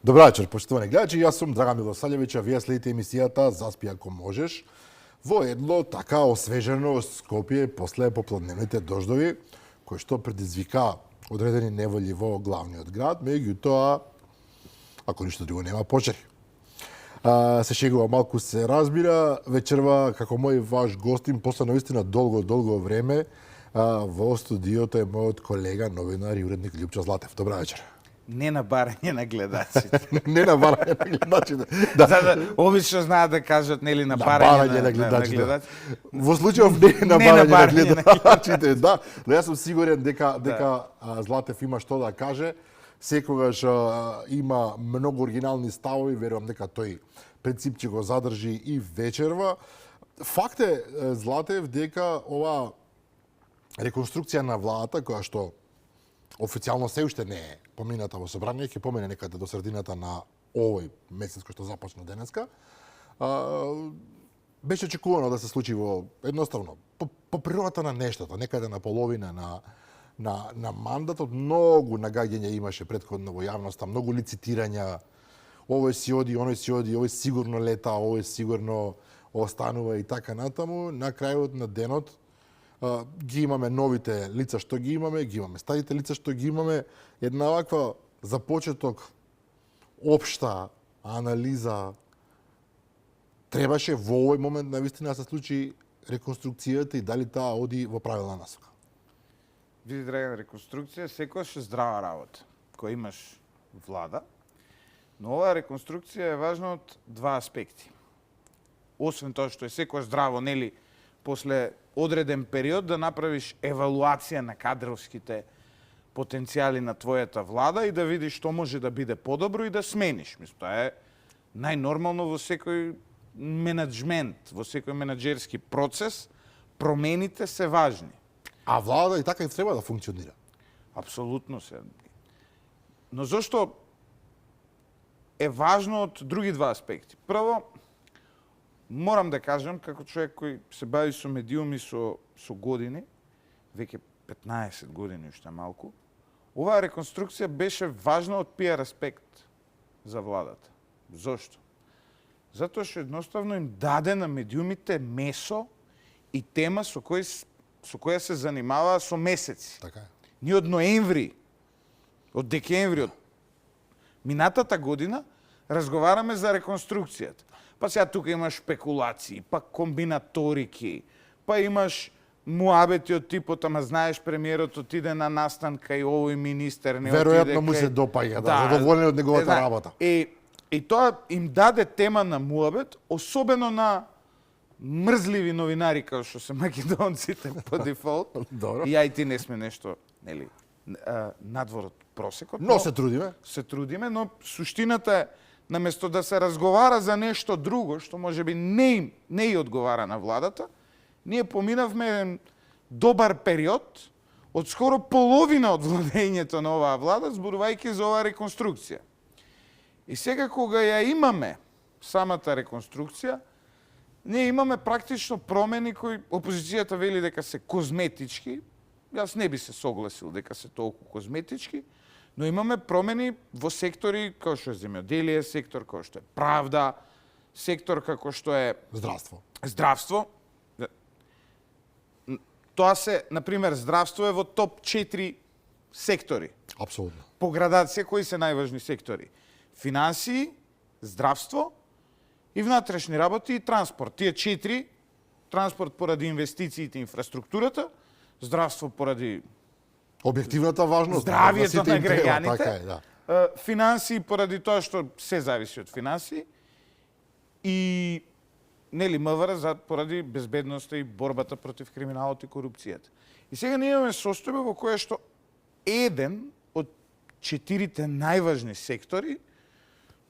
Добра вечер, почитувани гледачи, јас сум Драган Милосављевиќ, а вие следите емисијата Заспи ако можеш во едно така освежено Скопје после поплодневните дождови, кои што предизвика одредени неволји во главниот град, меѓутоа, ако ништо друго нема, почери. Се шегува малку, се разбира, вечерва како мој ваш гостин, после наистина долго време, во студиото е мојот колега, новинар и уредник Љупчо Златев. Добра вечер. Не на барање на гледачите. Не на барање на гледачите. Да. За да обично знаат да кажат нели на барање на гледачите. Во случајов не на барање на гледачите, да. Но јас сум сигурен дека Златев има што да каже. Секогаш има многу оригинални ставови, верувам дека тој принцип ќе го задржи и вечерва. Факт е, Златев, дека ова реконструкција на владата, која што официјално се уште не е помината во собрание, ќе помине некаде до средината на овој месец кој што започна денеска, беше очекувано да се случи во едноставно по природата на нештото, некаде на половина на мандатот. Многу нагаѓања имаше претходно во јавноста, многу лицитирања, овој си оди, оној си оди, овој сигурно лета, овој сигурно останува и така натаму. На крајот на денот ги имаме новите лица што ги имаме старите лица што ги имаме, една ваква започеток, општа анализа. Требаше во овој момент навистина да се случи реконструкцијата и дали таа оди во правилна насока? Види, Драган, реконструкција секогаш е здрава работа, која имаш влада, но оваа реконструкција е важна од два аспекти. Освен тоа што е секогаш здраво, нели, после одреден период да направиш евалуација на кадровските потенцијали на твојата влада и да видиш што може да биде подобро и да смениш. Мислам, тоа е најнормално во секој менеджмент, во секој менаџерски процес, промените се важни. А влада и така и треба да функционира. Апсолутно се. Но зошто е важно од други два аспекти? Прво, морам да кажам, како човек кој се бави со медиуми со години, веќе 15 години уште малку, оваа реконструкција беше важна од пиар аспект за владата. Зошто? Затоа што едноставно им даде на медиумите месо и тема со која се занимаваа со месеци. Така е. Ние од ноември, од декември, од минатата година, разговараме за реконструкцијата. Па сега тука имаш спекулации, па комбинаторики, па имаш муабети од типот, ама знаеш премиерот отиде на настан кај овој министер, не отиде кај... Веројатно му се допаѓа, задоволен од неговата работа. И тоа им даде тема на муабет, особено на мрзливи новинари, како што се македонците по дефолт. И ја и ти не сме нешто, нели, надвор од просекот. Но се трудиме. Се трудиме, но суштината е, наместо да се разговара за нешто друго, што можеби не и одговара на владата, ние поминавме еден добар период од скоро половина од владењето на оваа влада, зборувајќи за оваа реконструкција. И сега кога ја имаме самата реконструкција, ние имаме практично промени кои опозицијата вели дека се козметички. Јас не би се согласил дека се толку козметички, но имаме промени во сектори како што е земјоделие, сектор како што е правда, сектор како што е здравство. Тоа се, например, здравство е во топ 4 сектори. Апсолутно. По градација кои се најважни сектори? Финансии, здравство и внатрешни работи и транспорт. Тие 4, транспорт поради инвестициите и инфраструктурата, здравство поради објективната важност, здравието на граѓаните, така е, да. Финансии поради тоа што се зависи од финансии и нели МВР поради безбедноста и борбата против криминалот и корупцијата. И сега ние имаме состојба во која што еден од 4 најважни сектори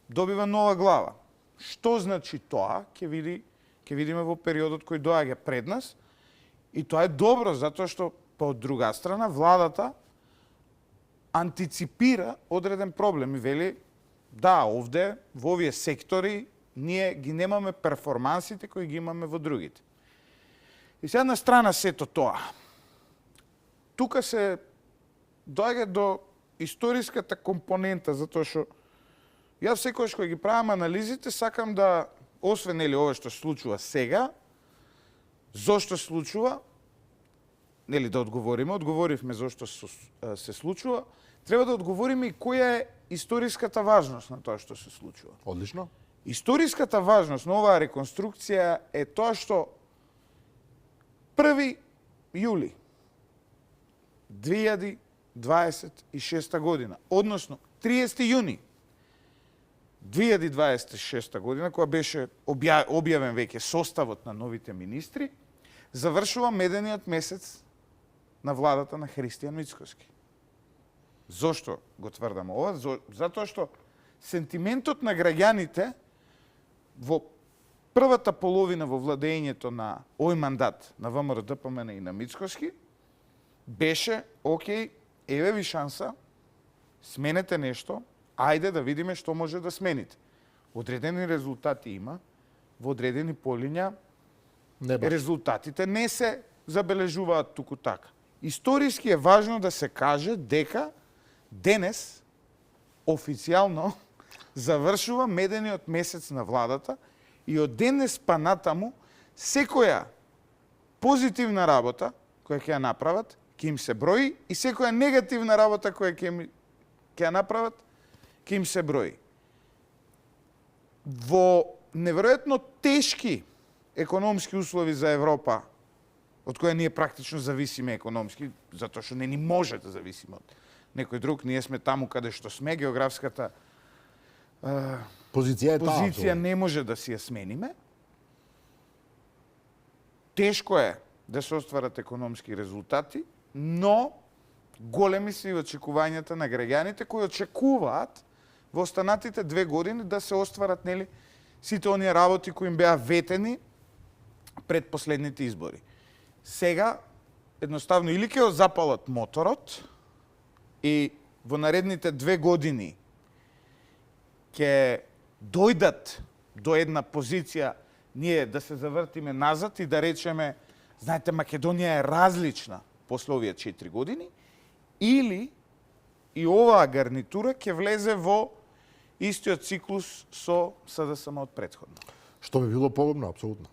добива нова глава. Што значи тоа? Ќе видиме во периодот кој доаѓа пред нас. И тоа е добро, затоа што по друга страна владата антиципира одреден проблем и вели да, овде во овие сектори ние ги немаме перформансите кои ги имаме во другите. И сега на страна сето тоа. Тука се доаѓа до историската компонента, затоа што Јас секогаш кога ги правам анализите, сакам да, освен нели ова што се случува сега, зошто се случува, нели да одговоривме зошто се случува, треба да одговориме и која е историската важност на тоа што се случува. Одлично. Историската важност на оваа реконструкција е тоа што 1. јули 2026 година, односно 30. јуни 2026 година, која беше објавен веќе составот на новите министри, завршува медениот месец на владата на Христијан Мицкоски. Зошто го тврдам ова? Затоа што сентиментот на граѓаните во првата половина во владењето на овој мандат на ВМРО ДПМН и на Мицкоски беше, окей, еве ви шанса, сменете нешто, ајде да видиме што може да смените. Одредени резултати има, во одредени полиња резултатите не се забележуваат туку така. Историски е важно да се каже дека денес официјално завршува медениот месец на владата и од денес па натаму секоја позитивна работа која ќе ја направат, ќе им се брои, и секоја негативна работа која ќе ја направат, ќе им се брои. Во неверојатно тешки економски услови за Европа, од која ние практично зависиме економски, затоа што не ни може да зависиме од некој друг, ние сме таму каде што сме, географската позиција не може да си ја смениме. Тешко е да се остварат економски резултати, но големи се и очекувањата на граѓаните кои очекуваат во останатите 2 години да се остварат, нели, сите оние работи кои им беа ветени пред последните избори. Сега едноставно или ќе запалат моторот и во наредните 2 години ќе дојдат до една позиција ние да се завртиме назад и да речеме, знаете, Македонија е различна после овие 4 години, или и оваа гарнитура ќе влезе во истиот циклус со СДСМ од претходно. Што би било погубно, апсолутно.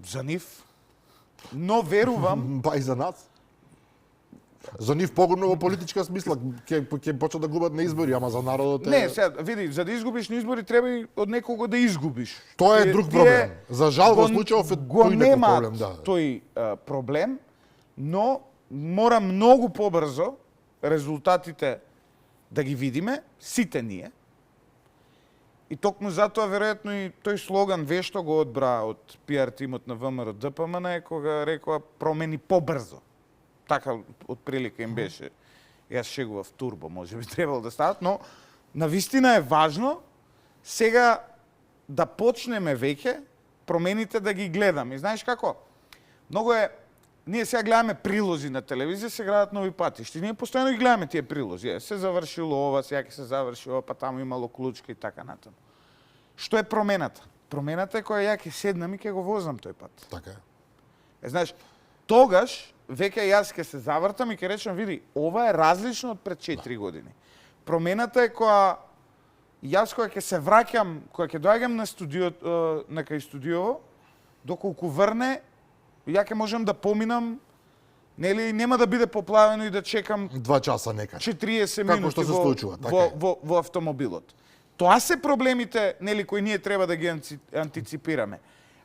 За нив, но верувам... Па и за нас. За нив погубно во политичка смисла, ќе почнат да губат на избори, ама за народот е... Не, сега, види, за да изгубиш на избори треба и од некого да изгубиш. Тоа е друг проблем. За жал во случајов е тој некој проблем, да. Тој проблем, но мора многу побрзо резултатите да ги видиме, сите ние. И токму затоа веројатно и тој слоган вешто го одбра од пиар тимот на ВМРО ДПМН е кога рекоа промени побрзо. Така отприлика им беше. Јас шегував турбо, може би требало да стават, но навистина е важно сега да почнеме веќе промените да ги гледаме. И знаеш како? Многу е, ние сега гледаме прилози на телевизија, се градат нови патишти. Ние постојано ги гледаме тие прилози. Се завршило ова, сега ќе се заврши ова, па таму имало клучка и така натаму. Што е промената? Промената е која ја ќе седнам и ќе го вознам тој пат. Така е. Знаеш, тогаш веќе јас ќе се завртам и ќе речам, види, ова е различно од пред 4 години. Промената е која јас која ќе се враќам, која ќе доаѓам на студиото, на кај студиово, доколку врне, ја ќе можам да поминам, нели, нема да биде поплавено и да чекам 2 часа некаде. 40 Како минути што се случува, така во автомобилот. Тоа се проблемите, нели, кои ние треба да ги антиципираме.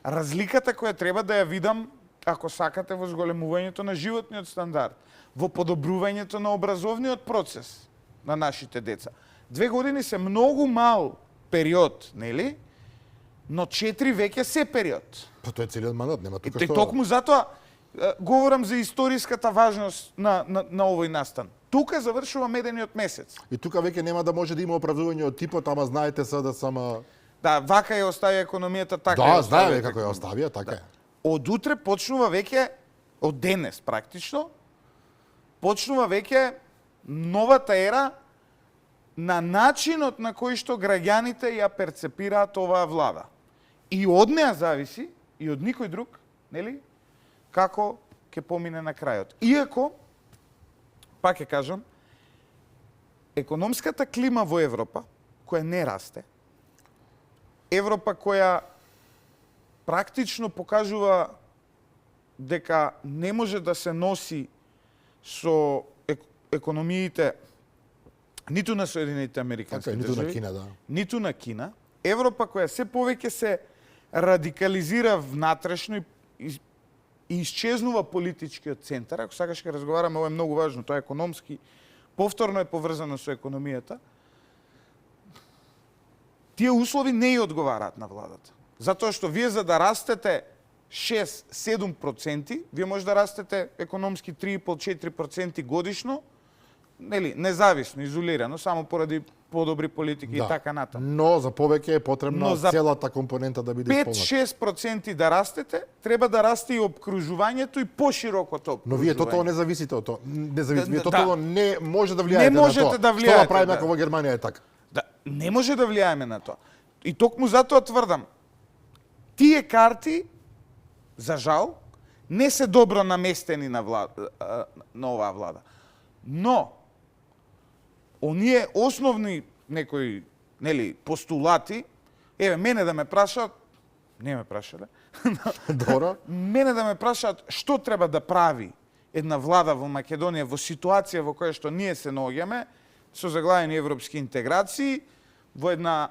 Разликата која треба да ја видам, ако сакате, во зголемувањето на животниот стандард, во подобрувањето на образовниот процес на нашите деца. 2 години се многу мал период, нели? Но 4 веќе се период. Па тоа е целиот мандат, нема тука И што... токму затоа говорам за историската важност на овој настан. Тука завршува медениот месец. И тука веќе нема да може да има оправдување од типот, ама знаете се да сама... Да, вака ја остави економијата, така да, ја остави. знаеме како ја оставија, така е. Од утре почнува веќе, од денес практично, почнува веќе новата ера на начинот на кој што граѓаните ја перцепираат оваа влада. И од неа зависи, и од никој друг, нели, како ќе помине на крајот. Иако, пак ќе кажам, економската клима во Европа која не расте, Европа која практично покажува дека не може да се носи со економиите ниту на Соединените Американски Така, ниту држави, на Кина, да. ниту на Кина, Европа која се повеќе се радикализира внатрешно и исчезнува политичкиот центар. Ако сакаш ќе разговараме, ова е многу важно, тоа е економски, повторно е поврзано со економијата. Тие услови не ја одговараат на владата. Затоа што вие за да растете 6-7%, вие може да растете економски 3,5-4% годишно, нели, независно, изолирано, само поради подобри политики и така натаму. Но за повеќе е потребна целата компонента да биде исполнета. 5-6% да растете, треба да расте и обкружувањето и поширокото обкружување. Но вие тотално не зависите од тоа. Вие Да. тотално не може да влијаете Не на можете тоа. да Што влијаете, да правиме да. ако во Германија е така? Да, не може да влијаеме на тоа. И токму затоа тврдам, тие карти, за жал, не се добро наместени на оваа влада. Но, оние основни некои, нели, постулати, еве, мене да ме прашаат, не ме прашале, Добро. мене да ме прашаат што треба да прави една влада во Македонија во ситуација во која што ние се наоѓаме, со заглавени европски интеграции, во една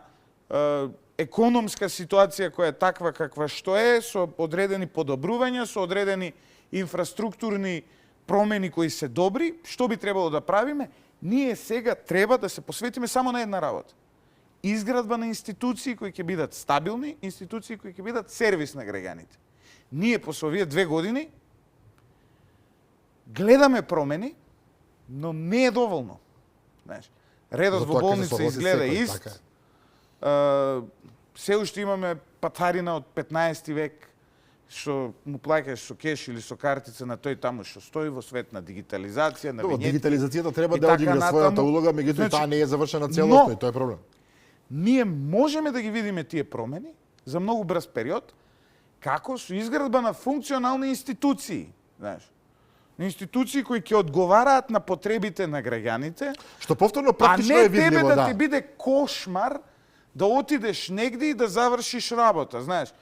економска ситуација која е таква каква што е, со одредени подобрувања, со одредени инфраструктурни промени кои се добри, што би требало да правиме? Ние сега треба да се посветиме само на една работа. Изградба на институции кои ќе бидат стабилни, институции кои ќе бидат сервис на граѓаните. Ние по овие 2 години гледаме промени, но не е доволно. Знаеш, редот во болница изгледа ист. Така е. Се уште имаме патарина од 15 век, што му плаќаш со кеш или со картица на тој таму што стои во свет на дигитализација, на Добро, винетки. дигитализацијата треба и да така одигра натаму. својата улога, меѓутоа Значи, таа не е завршена целосно и тоа е проблем. Ние можеме да ги видиме тие промени за многу брз период, како со изградба на функционални институции, знаеш. На институции кои ќе одговараат на потребите на граѓаните, Што повторно а практично не е тебе видливо, да ти биде кошмар да отидеш негде и да завршиш работа, знаеш.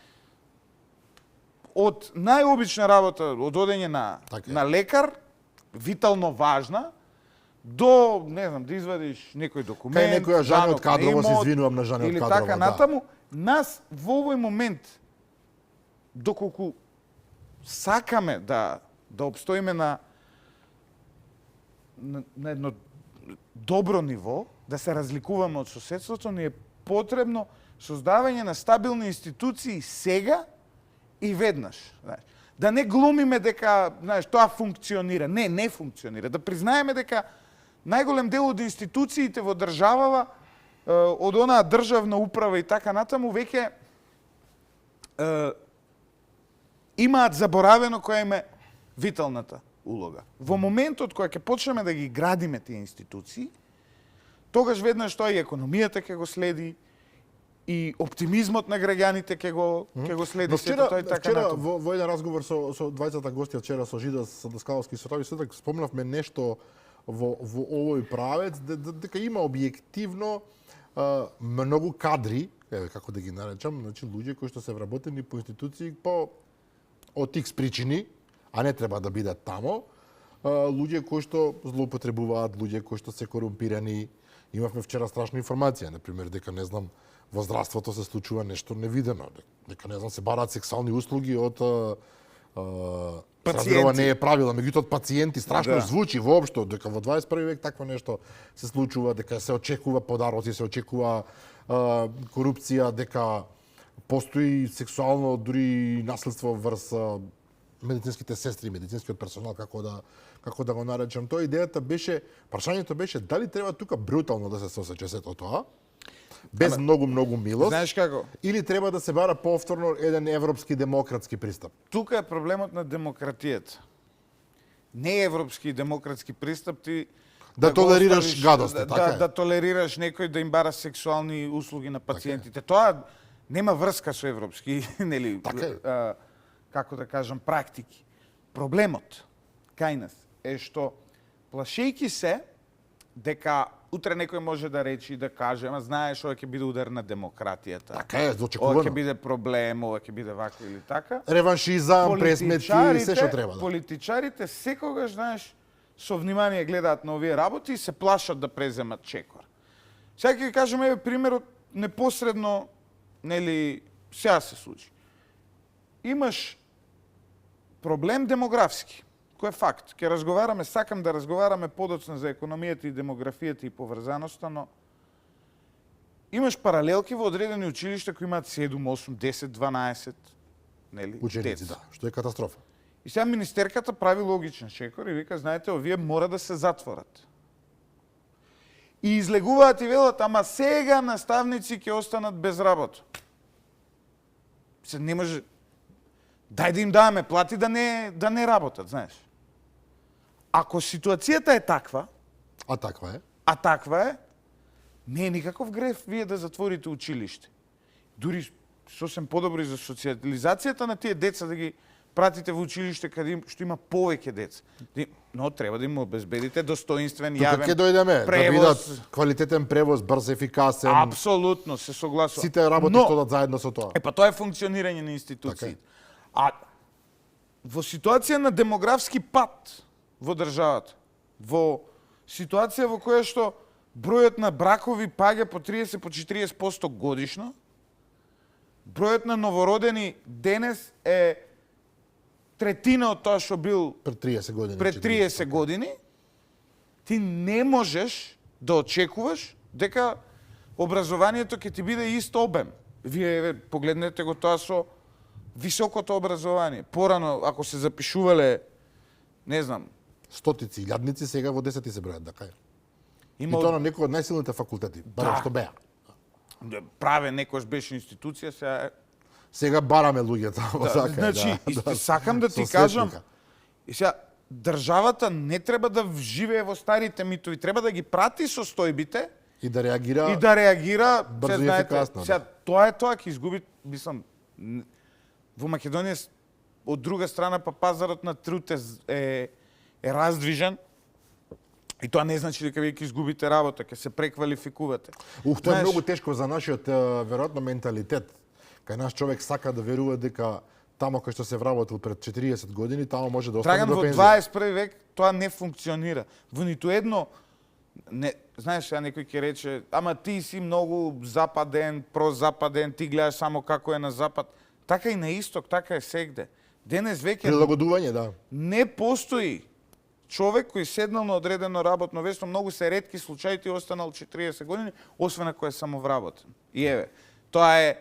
Од најобична работа, од одење на лекар, витално важна, до, не знам, да извадиш некој документ, Кај некоја жана данок од кадрова, на се имот, извинувам на жани од или кадрова, така да. натаму, нас во овој момент, доколку сакаме да обстоиме на едно добро ниво, да се разликуваме од соседството, ни е потребно создавање на стабилни институции сега и веднаш. Знаеш. Да не глумиме дека, знаеш, тоа функционира. Не функционира. Да признаеме дека најголем дел од институциите во државава, од онаа државна управа и така натаму, веќе имаат заборавено која им е виталната улога. Во моментот кога ќе почнеме да ги градиме тие институции, тогаш веднаш тоа и економијата ќе го следи, и оптимизмот на граѓаните ќе го следи. Но вчера, тој така во еден разговор со двајцата гости вчера со Жида Даскаловски со Рави Светак спомнавме нешто во овој правец дека има објективно многу кадри, еве како да ги наречам, значи луѓе кои што се вработени по институции од X причини, а не треба да бидат тамо, луѓе кои што злоупотребуваат, луѓе кои што се корумпирани. Имавме вчера страшна информација, например, дека не знам во здравството се случува нешто невидено, дека не знам се бараат сексуални услуги од пациенти. Не е правила, меѓутоа од пациенти страшно звучи воопшто дека во 21 век такво нешто се случува, дека се очекува подароци, се очекува корупција, дека постои сексуално дури наследство врз медицинските сестри, медицинскиот персонал, како да го наречам. Тоа идејата беше, прашањето беше дали треба тука брутално да се сосече сето тоа, без многу милост. Знаеш како? Или треба да се бара повторно еден европски демократски пристап? Тука е проблемот на демократијата. Не европски демократски пристап ти да толерираш гадости, така е. Да толерираш некој да им бара сексуални услуги на пациентите. Тоа нема врска со европски, нели, како да кажам, практики. Проблемот кај нас е што плашејќи се дека утре некој може да речи, да каже, ама знаеш, ова ќе биде удар на демократијата. Така е, Ова очекувано. ќе биде проблем, ова ќе биде вака или така. Реваншизам, пресметки, се што треба. Да. Политичарите секогаш, знаеш, со внимание гледаат на овие работи и се плашат да преземат чекор. Сега ќе ви кажем, еве примерот непосредно, нели, сега се случи. Имаш проблем демографски, кој е факт. Ќе разговараме, сакам да разговараме подоцна за економијата и демографијата и поврзаноста, но имаш паралелки во одредени училишта кои имаат 7, 8, 10, 12, нели, Ученици, деца. да, што е катастрофа. И сега министерката прави логичен чекор и вика, знаете, овие мора да се затворат. И излегуваат и велат, ама сега наставници ќе останат без работа. Се не може... Дај да им даваме плати да не работат, знаеш. Ако ситуацијата е таква, А таква е, не е никаков греф вие да затворите училиште. Дури сосем подобро и за социализацијата на тие деца да ги пратите во училиште каде што има повеќе деца. Но треба да им обезбедите достоинствен тука јавен ќе дојдеме, да превоз. бидат квалитетен превоз, брз, ефикасен. Апсолутно, се согласувам. Сите работи што дадат заедно со тоа. Па тоа е функционирање на институциите. А во ситуација на демографски пад во државата, во ситуација во која што бројот на бракови паѓа по 30 по 40% годишно, бројот на новородени денес е третина од тоа што бил Пред 30 години. пред 30 години, ти не можеш да очекуваш дека образованието ќе ти биде ист обем. Вие погледнете го тоа со високото образование. Порано, ако се запишувале, не знам, Стотици, илјадници, сега во 10 се бројат, така е. И има тоа на некој од најсилните факултети, барем што беа. праве некојаш беше институција, сега е... Сега бараме луѓето, така е, Значи, да. сакам да ти Со кажам, светлика. и сега, државата не треба да живее во старите митови, треба да ги прати со стојбите И да реагира. и да реагира, брзо се и знаете, ефикасно, сега, да. тоа е тоа, ќе изгуби, мислам, во Македонија, од друга страна, па пазарот на труд е раздвижен, и тоа не значи дека вие ќе изгубите работа, ќе се преквалификувате. Тоа е Знаеш, многу тешко за нашиот веројатно менталитет. Кај наш човек сака да верува дека тамо кај што се вработил пред 40 години, тамо може да остане Драган, до во пензија. 21 век тоа не функционира. Во ниту едно, не, знаеш, сега некој ќе рече, ама ти си многу западен, прозападен, ти гледаш само како е на запад. Така и на исток, така е сегде. Денес веќе Прилагодување, да. не постои човек кој седнал на одредено работно место, многу се ретки случаите и останал 40 години, освен ако е самовработен. И еве, тоа е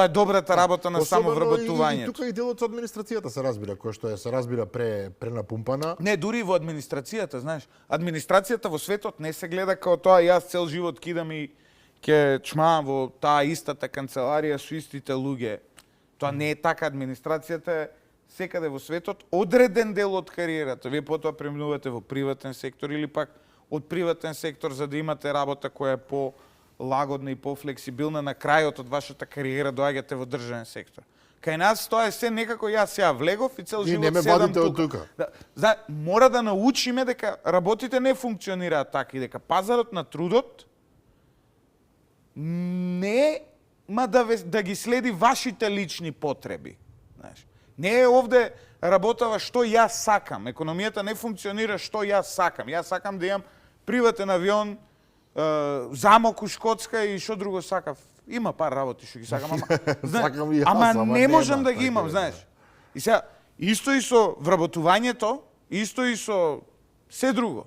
добрата работа на самовработувањето. И тука и делот со администрацијата се разбира, кој што се разбира пренапумпана. Не, дури и во администрацијата, знаеш. Администрацијата во светот не се гледа као тоа јас цел живот кидам и ќе чмаам во таа истата канцеларија со истите луѓе. Тоа не е така. Администрацијата е секаде во светот одреден дел од кариерата. Вие потоа преминувате во приватен сектор или пак од приватен сектор за да имате работа која е по-лагодна и по-флексибилна. На крајот од вашата кариера доаѓате во државен сектор. Кај нас тоа е се некако јас сега влегов и цел И живот не ме седам вадите од тука. тука. Мора да научиме дека работите не функционираат така и дека пазарот на трудот нема да ги следи вашите лични потреби. Знаеш. Не е овде работава што јас сакам. Економијата не функционира што јас сакам. Јас сакам да имам приватен авион, замок у Шкотска и што друго сакав. Има пар работи што ги сакам, ама Сакам и јас, ама ама не можам нема, да ги така имам, е, знаеш. И сега исто и со вработувањето, исто и со се друго.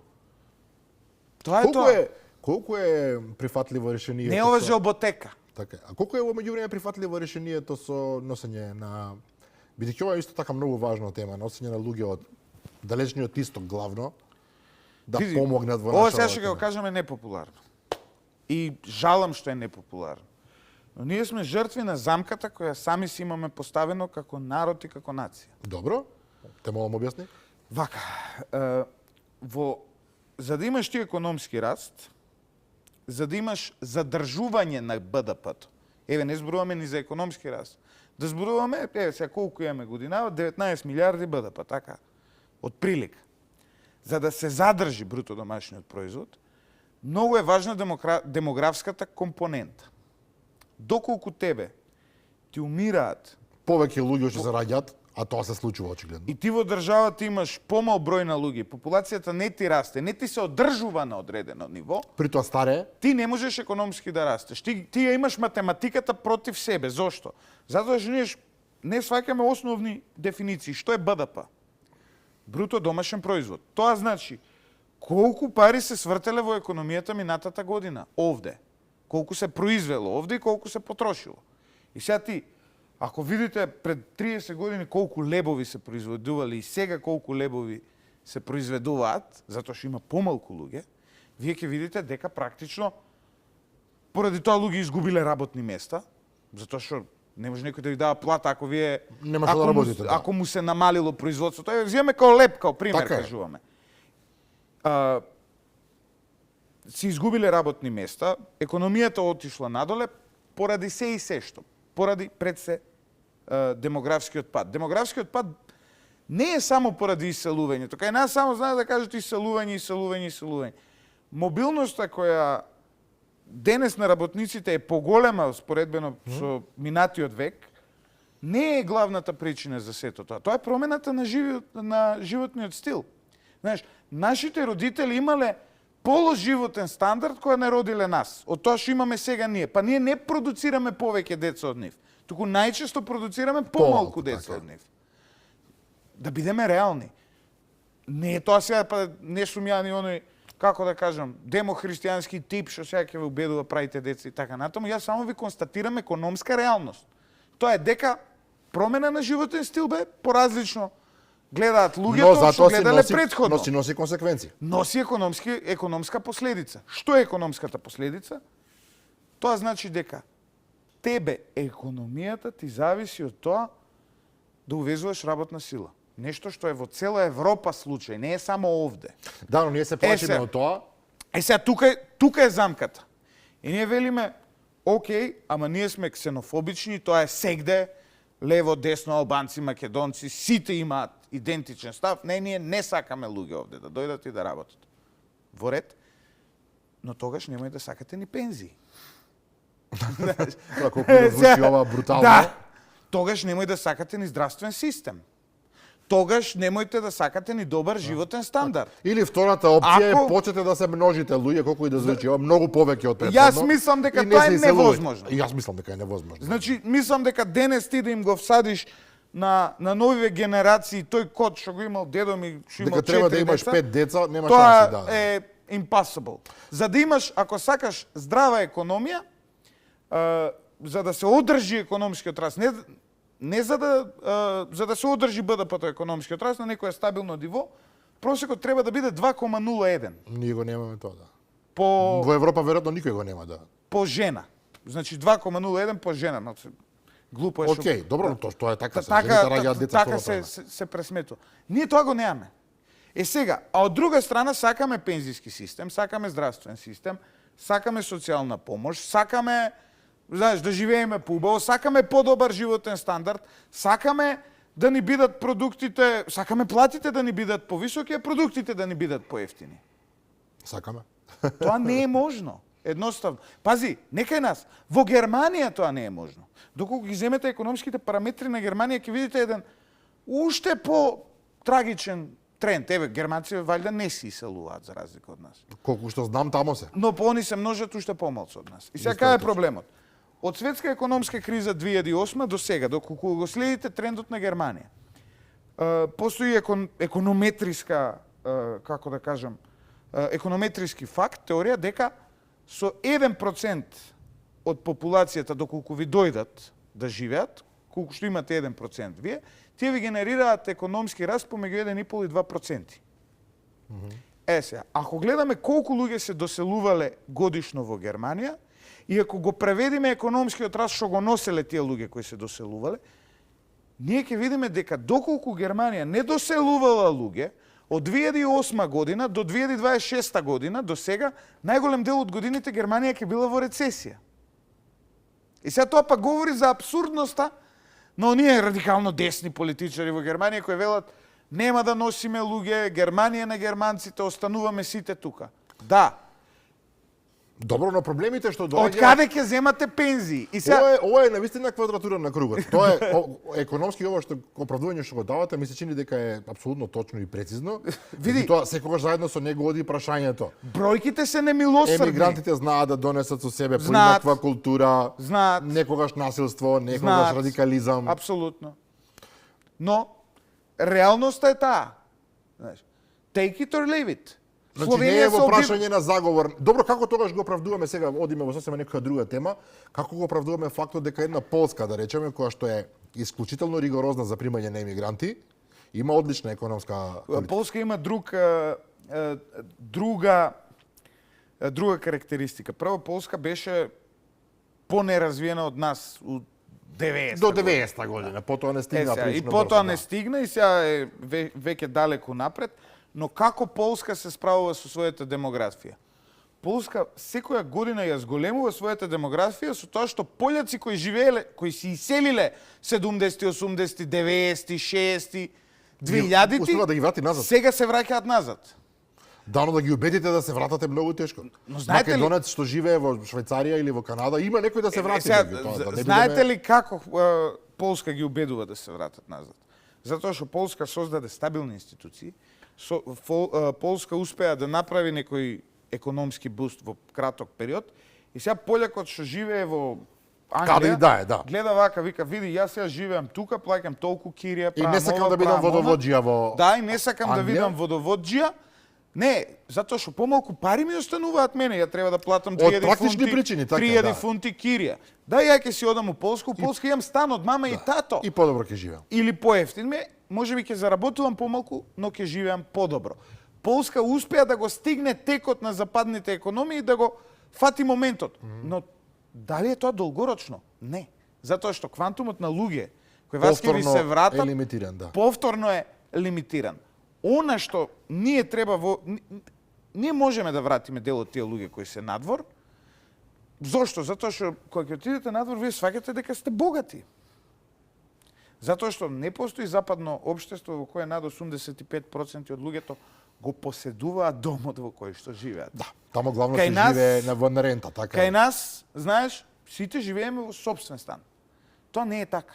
Тоа е тоа. Колку е прифатливо решението? Не ова желботека. Така. А колку е во меѓувреме прифатливо решението со носење на, бидејќи ова е исто така многу важна тема, носење на луѓе од далечниот исток главно да Види, помогнат во ова нашата сега ќе го кажам е непопуларно. И жалам што е непопуларно. Но ние сме жртви на замката која сами си имаме поставено како народ и како нација. Добро? Те молам објасни? Вака, за да имаш ти економски раст, за да имаш задржување на БДП-то, еве не зборуваме ни за економски раст, да зборуваме, еве сега колку имаме годинава, 19 милиарди БДП, така, од прилика. За да се задржи бруто домашниот производ, Многу е важна демографската компонента. Доколку тебе ти умираат Повеќе луѓе што се раѓаат, а тоа се случува очигледно. и ти во државата имаш помал број на луѓе, популацијата не ти расте, не ти се одржува на одредено ниво, При тоа старе, ти не можеш економски да растеш. Ти ја имаш математиката против себе. Зошто? Затоа што ние не сваќаме основни дефиниции. Што е БДП? Бруто домашен производ. Тоа значи колку пари се свртеле во економијата минатата година овде. Колку се произвело овде и колку се потрошило. И сега ти, ако видите пред 30 години колку лебови се произведували и сега колку лебови се произведуваат, затоа што има помалку луѓе, вие ќе видите дека практично поради тоа луѓе изгубиле работни места, затоа што не може некој да ви дава плата ако вие Немаш да работите, да. ако му се намалило производството. Еве вземаме као леб, као пример Така е. кажуваме. Си изгубиле работни места, економијата отишла надоле поради се и се што. Поради пред се демографскиот пад. Демографскиот пад не е само поради иселувањето. Кај нас само знае да кажат иселување. Мобилноста која денес на работниците е поголема споредбено со минатиот век, не е главната причина за сето тоа. Тоа е промената на животниот стил. Знаеш, нашите родители имале положивотен стандард кој не родиле нас. Од тоа што имаме сега ние. Па ние не продуцираме повеќе деца од нив. Туку најчесто продуцираме помалку деца така. од нив. Да бидеме реални. Не е тоа сега, па не сум ја ни оној, како да кажам, демохристијански тип што сега ќе ве убедува правите деца и така натаму. Јас само ви констатирам економска реалност. Тоа е дека промена на животен стил бе поразлично гледаат луѓето што гледале претходно. Но си носи консеквенции. Носи економска последица. Што е економската последица? Тоа значи дека тебе економијата ти зависи од тоа да увезуваш работна сила. Нешто што е во цела Европа случај, не е само овде. Да, но ние се плачиме од тоа. Сега тука е замката. И ние велиме, окей, ама ние сме ксенофобични, тоа е сегде, лево, десно, албанци, македонци, сите имаат идентичен став. Не, ние не сакаме луѓе овде да дојдат и да работат. Во ред, но тогаш немој да сакате ни пензии. Колку да звучи ова брутално. Да, тогаш немој да сакате ни здравствен систем. Тогаш немојте да сакате ни добар животен стандард. Или втората опција Ако- е почнете да се множите луѓе, колку и да звучи ова, многу повеќе од претходно. Јас мислам дека и не тоа е се иселувајте. невозможно. И јас мислам дека е невозможно. Значи, мислам дека денес ти да им го всадиш на новиве генерации тој код што го имал дедо ми, што имал дека треба 4 да имаш деца, 5 деца, нема тоа шанси да. е impossible. За да имаш, ако сакаш здрава економија, за да се одржи економскиот раст, не за да се одржи БДП-то економскиот раст на некое стабилно ниво, просекот треба да биде 2,01 Ние го немаме тоа, да. по Во Европа веројатно никој го нема, да. по жена. Значи 2,01 по жена. Значи, глупо е што... Океј, добро, но тоа е така, се Така, жените раѓаат деца така второ се пресметува. Ние тоа го немаме. Сега, а од друга страна сакаме пензиски систем, сакаме здравствен систем, сакаме социјална помош, сакаме, знаеш, да живееме поубаво, сакаме подобар животен стандард, сакаме да ни бидат продуктите, сакаме платите да ни бидат повисоки, а продуктите да ни бидат поевтини. Сакаме. Тоа не е можно. Едноставно. Пази, некај нас. Во Германија тоа не е можно. Доколку ги земете економските параметри на Германија, ќе видите еден уште по-трагичен тренд. Еве, германци валјда не се иселуваат за разлика од нас. Колку што знам, тамо се. Но они се множат уште помалку од нас. И сега Исто кај е точно. проблемот? Од светска економска криза 2008 до сега, доколку го следите трендот на Германија, постои економетриска, како да кажам, економетриски факт, теорија дека со 1% од популацијата доколку ви дојдат да живеат, колку што имате 1% вие, тие ви генерираат економски раст помеѓу 1,5 и 2%. Сега, ако гледаме колку луѓе се доселувале годишно во Германија, и ако го преведиме економскиот раст што го носеле тие луѓе кои се доселувале, ние ќе видиме дека доколку Германија не доселувала луѓе, од 2008 година до 2026 година, до сега, најголем дел од годините Германија ќе била во рецесија. И сега тоа па говори за абсурдноста на оние радикално десни политичари во Германија кои велат нема да носиме луѓе, Германија на германците, остануваме сите тука. Да, Добро, но проблемите што Од доаѓаат... каде ќе земате пензии? И сега Ова е навистина квадратура на кругот. Тоа е економски ова што оправдување што го давате, ми се чини дека е апсолутно точно и прецизно. Види, тоа секогаш заедно со него оди прашањето. бројките се немилосрдни. Емигрантите знаат да донесат со себе Знаат. поинаква култура, Знаат. некогаш насилство, некогаш Знаат. радикализам. Апсолутно. Но реалноста е таа. Знаеш, take it or leave it. Значи не е во прашање на заговор. Добро, како тогаш го оправдуваме сега, одиме во сосема некоја друга тема, како го оправдуваме фактот дека една Полска, да речеме, која што е исклучително ригорозна за примање на емигранти, има одлична економска политика. Полска има друга карактеристика. Прво, Полска беше понеразвиена од нас у 90 До 90-та година, потоа не стигна и прилично потоа брзо, не да. стигна и сега е веќе далеку напред. Но како Полска се справува со својата демографија? Полска секоја година ја зголемува својата демографија со тоа што пољаци кои живееле, кои се иселиле 70-ти, 80-ти, 90-ти, 60-ти, 2000-ти, Успева да ги врати назад. сега се враќаат назад. Дано да ги убедите да се вратат е многу тешко. Но знаете ли- Македонец што живее во Швајцарија или во Канада, има некој да се врати. Сега, меѓутоа, да не знаете бидеме- ли како Полска ги убедува да се вратат назад? Затоа што Полска создаде стабилни институции, Полска успеа да направи некој економски буст во краток период и сега полјакот што живее во Каде Англија, и да е, да. гледа вака, вика, види, јас сега живеам тука, плаќам толку кирија, И не сакам да бидам водовоđија во Да, и не сакам да Англија. видам водовоđија. Не, затоа што помалку пари ми остануваат мене, ја треба да платам Од 3000 практични фунти, причини, така, 3000 да. фунти кирија. Да, ја ќе си одам у Полска, у Полска имам стан од мама и тато. и подобро ќе живеам. Или поевтин ме, можеби ќе заработувам помалку, но ќе живеам подобро. Полска успеа да го стигне текот на западните економии и да го фати моментот. Но дали е тоа долгорочно? Не. Затоа што квантумот на луѓе кои вас ќе ви Повторно се вратат, е лимитиран, да. повторно е лимитиран. Она што ние треба ние можеме да вратиме дел од тие луѓе кои се надвор. Зошто? Затоа што кога ќе отидете надвор, вие сваќате дека сте богати. Затоа што не постои западно општество во кое над 85% од луѓето го поседуваат домот во кој што живеат. Да, тамо главно Кај се нас- живее на рента, така. Кај е. нас, знаеш, сите живееме во сопствен стан. Тоа не е така.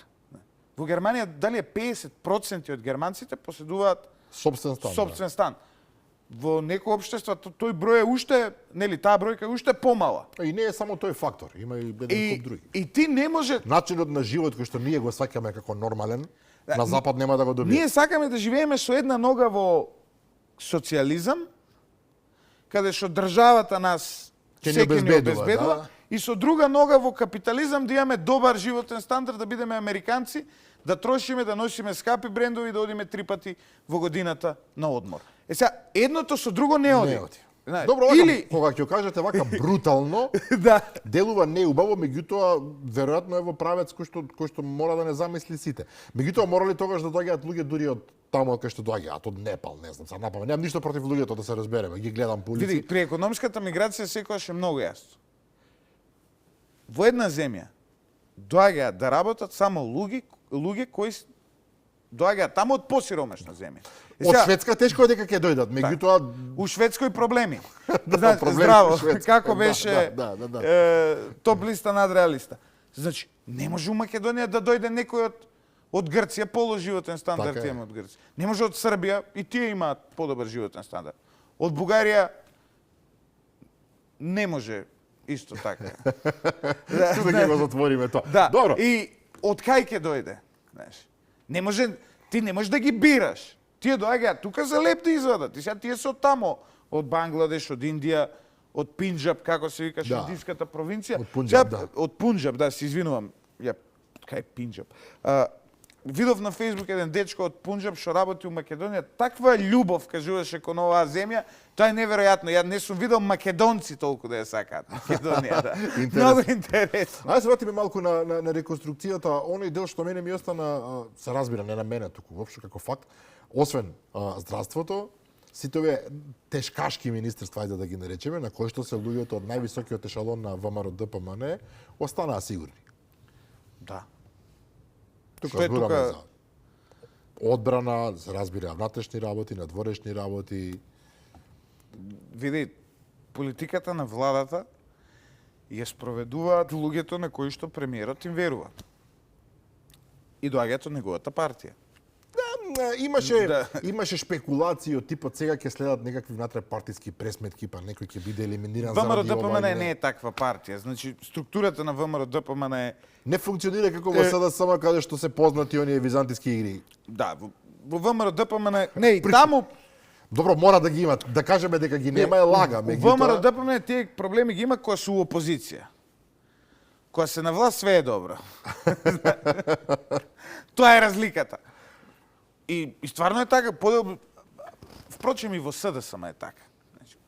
Во Германија дали е 50% од германците поседуваат Собствен стан. сопствен стан. Во некои општества тој број е уште, нели, таа бројка е уште помала. Да. И не е само тој фактор, има и еден куп други. И ти не може. Начинот на живот кој што ние го сваќаме како нормален, на запад нема да го добие. Ние сакаме да живееме со една нога во социјализам, каде што државата нас Ќе ни секој ни обезбедува, обезбедува, да. и со друга нога во капитализам да имаме добар животен стандард, да бидеме американци, да трошиме, да носиме скапи брендови, да одиме 3 пати во годината на одмор. Е сега, едното со друго не оди. Не оди. Знаеш, Добро, вака, или кога ќе кажете вака брутално, да, делува неубаво, меѓутоа веројатно е во правец кој што мора да не замисли сите. Меѓутоа морали тогаш да доаѓаат луѓе дури од таму кај што доаѓаат, од Непал, не знам, сега напамет. Немам ништо против луѓето, да се разбереме, ги гледам по улици. види, при економската миграција секогаш е многу јасно. Во една земја доаѓаат да работат само луѓе кои доаѓаат таму од посиромашна земја. Е, Од сега, Шведска тешко е дека ќе дојдат, меѓутоа у Шведској проблеми. Да, Знаете, проблеми здраво, у Шведска, како да, беше да. топ листа над реалиста. Значи, не може у Македонија да дојде некој од Грција положивотен стандард Така е. има од Грција. Не може од Србија, и тие имаат подобар животен стандард. Од Бугарија не може исто така. Тука ќе го затвориме тоа. Да. Добро. И од кај ќе дојде, знаеш? Не може, ти не можеш да ги бираш. Тие доаѓаат тука за леп да извадат. И сега тие се од тамо, од Бангладеш, од Индија, од Пинџаб, како се викаше, Да. индиската провинција. Од Пунџаб, Сега, да. Од Пунџаб, да, се извинувам. Ја, кај Пинџаб. Видов на Фејсбук еден дечко од Пунџаб што работи у Македонија, таква љубов кажуваше кон оваа земја, тоа е неверојатно. Ја не сум видел македонци толку да ја сакаат Македонија, да. Интересно. Многу интересно. Ајде се вратиме малку на реконструкцијата. Оној дел што мене ми остана, се разбира, не на мене туку, воопшто како факт, освен здравството, сите овие тешкашки министерства, ајде да ги наречеме, на кои што се луѓето од највисокиот ешалон на ВМРО ДПМН останаа сигурни. Да. Тука Што е збораме тука? за одбрана, се разбира, внатрешни работи, надворешни работи. Види, политиката на владата ја спроведуваат луѓето на кои што премиерот им верува. И доаѓаат од неговата партија. Имаше спекулации од типот сега ќе следат некакви внатре партиски пресметки, па некој ќе биде елиминиран ВМРО заради ова. ДПМН не е таква партија. Значи структурата на ВМРО ДПМН е Не функционира како во СДСМ каде што се познати оние византиски игри. да, во ВМРО ДПМН не и таму Добро, мора да ги има. Да кажеме дека ги нема е лага, меѓутоа ВМРО ДПМН тие проблеми ги има кога се у опозиција. Кога се на власт све е добро. Тоа е разликата. И стварно е така, впрочем и во СДСМ е така.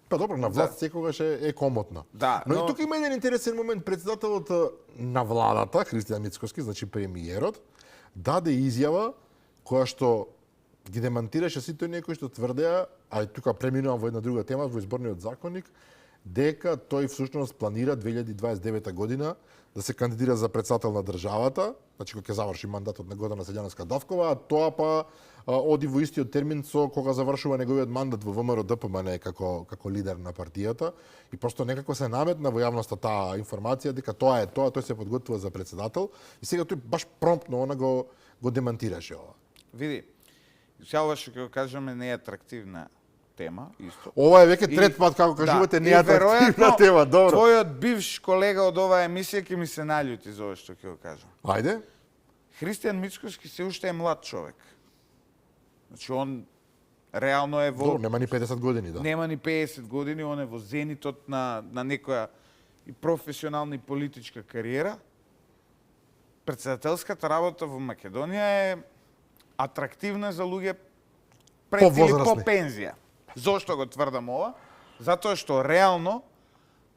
Па добро, на власт секогаш е комотно. Да, но и тука има еден интересен момент. Председателот на владата, Христијан Мицкоски, значи премиерот, даде изјава која што ги демантираше сите оние кои што тврдеа, а и тука преминувам во една друга тема, во изборниот законник, дека тој всушност планира 2029 година да се кандидира за председател на државата, значи кога ќе заврши мандатот на Гордана Седјановска Давкова, а тоа па оди во истиот термин со кога завршува неговиот мандат во ВМРО ДПМН како лидер на партијата и просто некако се наметна во јавноста таа информација дека тоа е тоа, тој се подготвува за председател и сега тој баш промптно она го демантираше ова. Види, сега ова што ќе го кажеме не е атрактивна тема, исто. Ова е веќе трет пат како кажувате не е атрактивна тема, добро. Твојот бивш колега од оваа емисија ќе ми се наљути за ова што ќе го кажам. Ајде. Христијан Мицкоски се уште е млад човек. Значи он реално е во Добро, нема ни 50 години, да. Нема ни 50 години, он е во зенитот на некоја и професионална и политичка кариера. Председателската работа во Македонија е атрактивна за луѓе пред или по пензија. Зошто го тврдам ова? Затоа што реално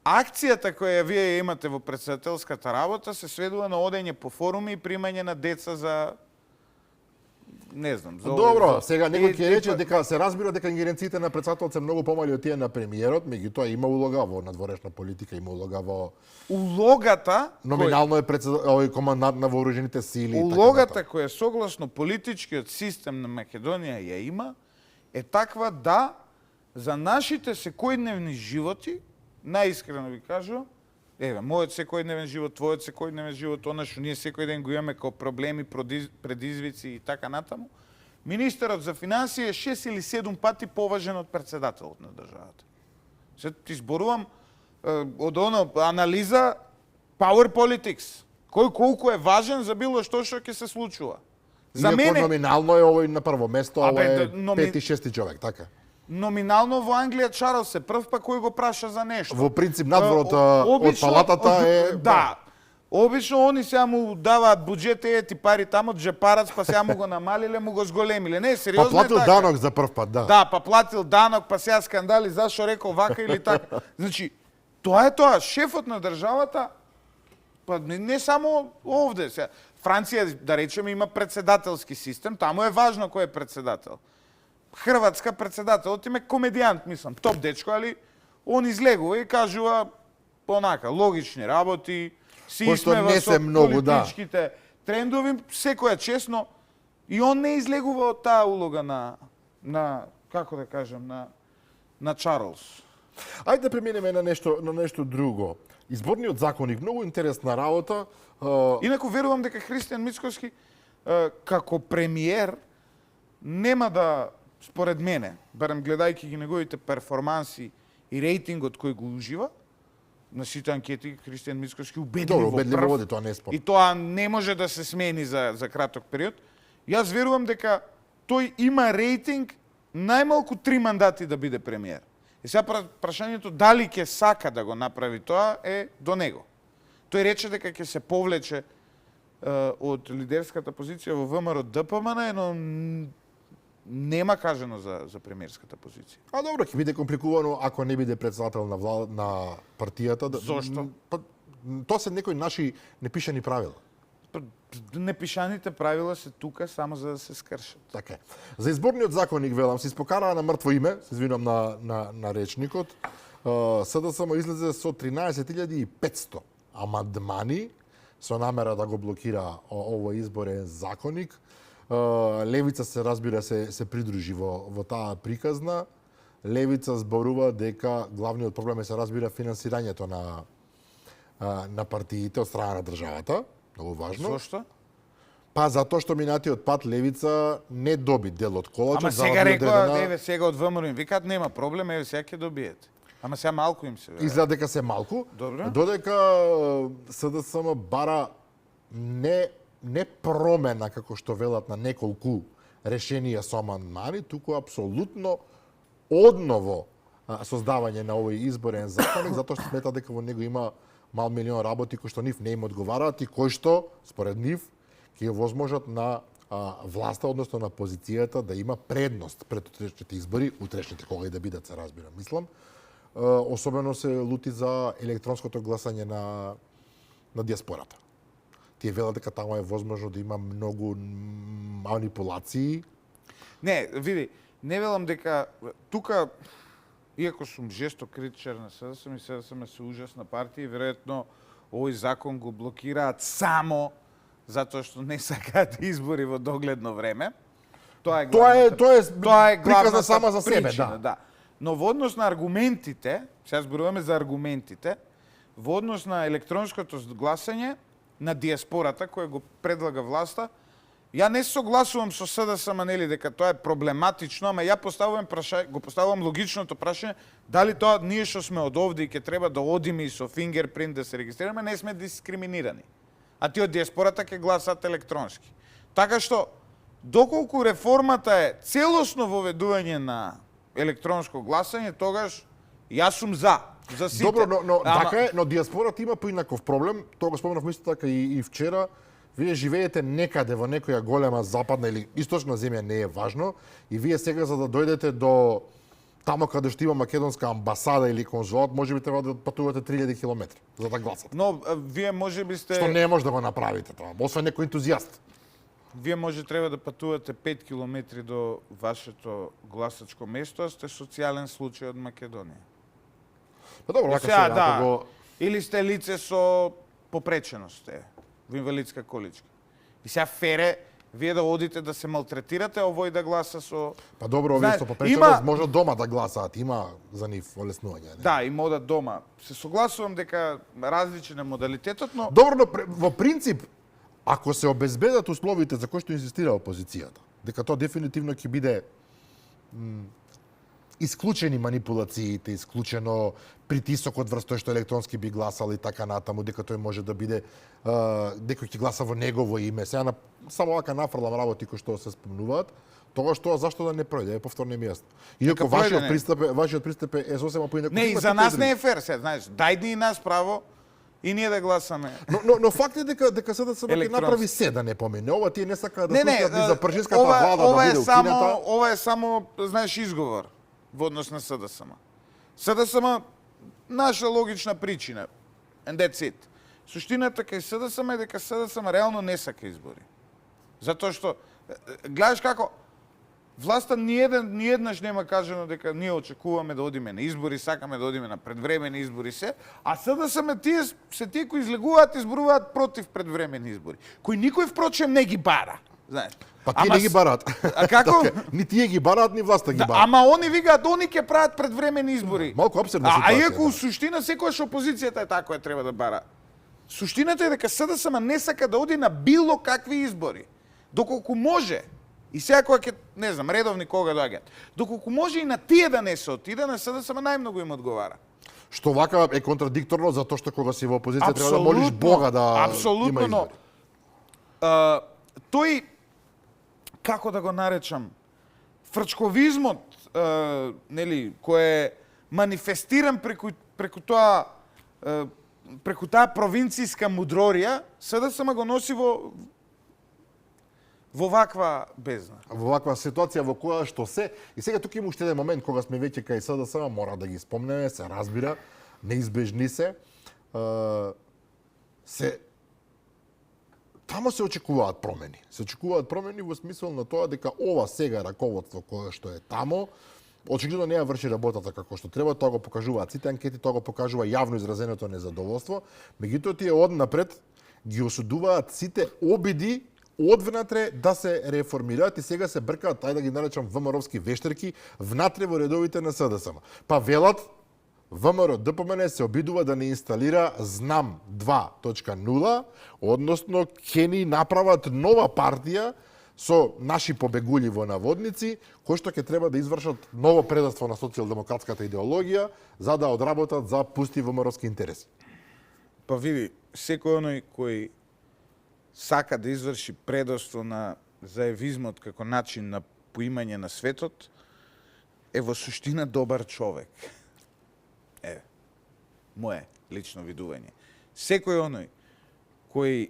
акцијата која вие имате во председателската работа се сведува на одење по форуми и примање на деца за не знам, за добро, сега некој ќе рече дека се разбира дека ингеренциите на председателот се многу помали од тие на премиерот, меѓутоа има улога во надворешна политика, има улога во улогата номинално е овој командант на вооружените сили. Улогата која согласно политичкиот систем на Македонија ја има е таква да за нашите секојдневни животи, најискрено ви кажувам, еве, мојот секојдневен живот, твојот секојдневен живот, она што ние секој ден го имаме како проблеми, предизвици и така натаму, министерот за финансии е 6 или 7 пати поважен од председателот на државата. Се ти зборувам од оно анализа Power Politics. Кој колку е важен за било што ќе се случува. За мене номинално е овој на прво место, ова е пети, шести човек, така. Номинално во Англија Чарлс се прв, па кој го праша за нешто. Во принцип надворот од палатата е да. Обично они сега му даваат буџет ти пари таму джепарац, па сега му го намалиле, му го зголемиле. Не, сериозно па платил е така. данок за прв пат, да. Да, па платил данок, па сега скандали зашо рекол вака или така. Значи, тоа е тоа, шефот на државата, па не само овде сега. Франција, да речеме, има председателски систем, таму е важно кој е председател. Хрватска председателот им е комедијант, мислам, топ дечко, али он излегува и кажува понака, логични работи, си исмева со политичките трендови, секоја честно, и он не излегува од таа улога на како да кажем, на Чарлс. Ајде да преминеме на нешто друго. Изборниот законник, многу интересна работа. Инаку верувам дека Христијан Мицкоски како премиер нема да, според мене, барем гледајќи ги неговите перформанси и рейтингот кој го ужива, на сите анкети Христијан Мицкоски убедливо прв. Тоа не е спор. И тоа не може да се смени за краток период. Јас верувам дека тој има рейтинг најмалку 3 мандати да биде премиер. И сега прашањето дали ќе сака да го направи тоа е до него. Тој рече дека ќе се повлече од лидерската позиција во ВМРО ДПМН, но нема кажано за премиерската позиција. А добро, ќе биде компликувано ако не биде председател на партијата. Зошто? Тоа се некои наши непишани правила. Непишаните правила се тука само за да се скршат. Така е. За изборниот законник, велам, се испокараа на мртво име, се извинувам на речникот. СДСМ излезе со 13.500 амандмани со намера да го блокира овој изборен законник. Левица се разбира се придружи во таа приказна. Левица зборува дека главниот проблем е се разбира финансирањето на партиите од страна на државата, многу важно. Зошто? Па затоа што минатиот пат левица не доби дел од колачот. Ама сега рекоа, еве сега од ВМРО им викаат нема проблем, еве сега ќе добиете. Ама сега малку им се. Изгледа дека се малку. Добро. Додека СДСМ бара не промена како што велат на неколку решенија со амандмани, туку апсолутно одново создавање на овој изборен законник, затоа што смета дека во него има мал милион работи кои што нив не им одговараат и кои што според нив ќе возможат на власта, односно на позицијата да има предност пред утрешните избори, утрешните кога и да бидат, се разбира, мислам. Особено се лути за електронското гласање на диаспората. Тие велат дека таму е возможно да има многу манипулации. Не, види, не велам дека тука, иако сум жесток критичар на СДСМ и СДСМ се ужасна партија, веројатно овој закон го блокираат само затоа што не сакаат избори во догледно време. Тоа е приказна сама за себе, причина, да. Но во однос на аргументите, сега зборуваме за аргументите, во однос на електронското гласање на диаспората кој го предлага власта, ја не согласувам со СДСМ, нели, дека тоа е проблематично, ама ја го поставувам логичното прашање дали тоа ние што сме од овде и ќе треба да одиме и со фингерпринт да се регистрираме, не сме дискриминирани. А тие од диаспората ќе гласат електронски. Така што, доколку реформата е целосно воведување на електронско гласање, тогаш јас сум за сите. Добро, но така е, но диаспората има поинаков проблем, тоа го спомнав исто така и вчера. Вие живеете некаде во некоја голема западна или источна земја, не е важно, и вие сега за да дојдете до тамо каде што има македонска амбасада или конзулат, можеби треба да патувате 3000 километри за да гласате. Но вие можеби сте... Што не може да го направите тоа, освен некој ентузијаст. Вие може треба да патувате 5 километри до вашето гласачко место, а сте социјален случај од Македонија. Па добро, вака сега, да. Го... Или сте лице со попреченост, во инвалидска количка. И сега фере, вие да одите да се малтретирате, а овој да гласа со... Па добро, овие со попреченост може дома да гласаат, има за нив олеснување. Да, и модат дома. Се согласувам дека различен е модалитетот, но... Добро, но во принцип, ако се обезбедат условите за кои што инсистира опозицијата, дека тоа дефинитивно ќе биде исклучени манипулациите, исклучено притисокот врз тој што електронски би гласал и така натаму, дека тој може да биде дека ќе гласа во негово име. Сега само вака нафрлам работи кои што се спомнуваат, тогаш тоа зашто да не пројде, повторно ми јасно. Иако вашиот пристап е сосема поинаку. Не, и за нас не е фер, се, знаеш, дајде и нас право и ние да гласаме. Но факт е дека СДСМ ќе направи се да не помине. Ова тие не сакаат да слушаат ни за пршинската влада да биде укината. Ова е само, знаеш, изговор во однос на СДСМ. СДСМ наша логична причина. And that's it. Суштината кај СДСМ е дека СДСМ реално не сака избори. Затоа што гледаш како власта ниеднаш нема кажано дека ние очекуваме да одиме на избори, сакаме да одиме на предвремени избори се, а СДСМ тие кои излегуваат, изборуваат против предвремени избори, кои никој впрочем не ги бара, знаеш. Па тие не ги бараат. А како? Ни тие ги бараат, ни власта ги бараат. Ама они викаат, они ќе прават предвремени избори. Малку апсурдна ситуација. А иако суштина секојаш опозицијата е така која треба да бара. Суштината е дека СДСМ не сака да оди на било какви избори. Доколку може, и сега кога ќе, не знам, редовни кога доаѓаат, доколку може и на тие да не се отиде, на СДСМ најмногу им одговара. Што вака е контрадикторно, затоа што кога си во опозиција треба да молиш Бога да има избори. Тој, како да го наречам, фрчковизмот, нели, кој е манифестиран преку таа провинцијска мудрорија, СДСМ го носи во ваква бездна. Во ваква ситуација во која што се, и сега тука има уште еден момент кога сме веќе кај СДСМ, мора да ги спомнеме, се разбира, неизбежни се. Тамо се очекуваат промени. Се очекуваат промени во смисол на тоа дека ова сега раководство кое што е тамо, очигледно не ја врши работата како што треба, тоа го покажуваат сите анкети, тоа го покажува јавно изразеното незадоволство, меѓутоа тие однапред ги осудуваат сите обиди одвнатре да се реформираат и сега се бркаат, тај да ги наречам ВМРО-вски вештерки, внатре во редовите на СДСМ. Па велат ВМРО ДПМН се обидува да не инсталира Знам 2.0, односно ќе ни направат нова партија со наши побегули во наводници, кои што ќе треба да извршат ново предавство на социјалдемократската идеологија за да одработат за пусти ВМРО-ски интереси. Па види, секој оној кој сака да изврши предавство на заевизмот како начин на поимање на светот, е во суштина добар човек. Мое лично видување. Секој оној кој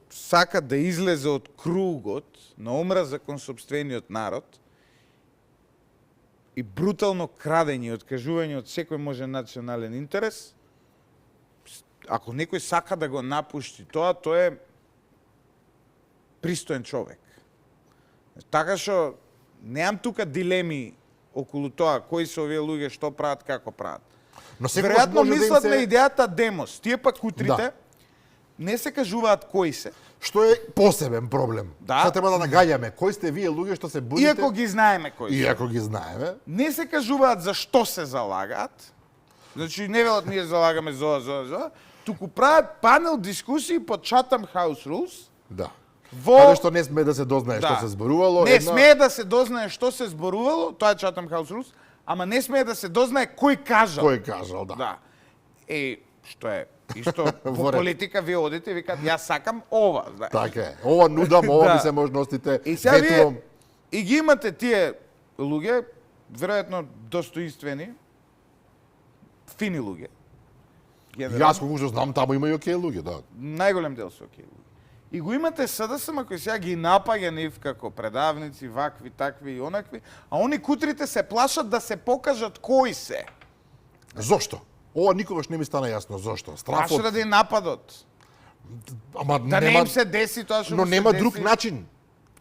сака да излезе од кругот на омраза кон сопствениот народ и брутално крадење и откажување од секој можен национален интерес, ако некој сака да го напушти тоа, тој е пристоен човек. Така што немам тука дилеми околу тоа кои се овие луѓе, што прават, како прават. Но веројатно мислат да на идејата демос. Тие пак утрите не се кажуваат кои се. Што е посебен проблем. Да. Што треба да нагаѓаме? Кои сте вие луѓе што се будите? Иако ги знаеме кои се. Иако ги знаеме. Не се кажуваат за што се залагаат. Значи не велат ние залагаме за, туку прават панел дискусии по Chatham House Rules. Да. Каде што не смее да се дознае што се зборувало. Не смее да се дознае што се зборувало, тоа е Chatham House Rules, ама не смее да се дознае кој кажал. Кој кажал, да. Да. Што е? Исто во политика вие одите и викат јас сакам ова, знаеш. Така е. Ова нудам, ова ми се можностите. И сега вие и ги имате тие луѓе, веројатно достоинствени, фини луѓе. Јас колку што знам, таму има и окей луѓе, да. Најголем дел се окей луѓе. И го имате СДСМ кој сега ги напаѓа нив како предавници, вакви, такви и онакви, а они кутрите се плашат да се покажат кои се. Зошто? Ова никогаш не ми стана јасно зошто. Страфот плашат да нападот. Ама да не им се деси тоа што но нема друг начин.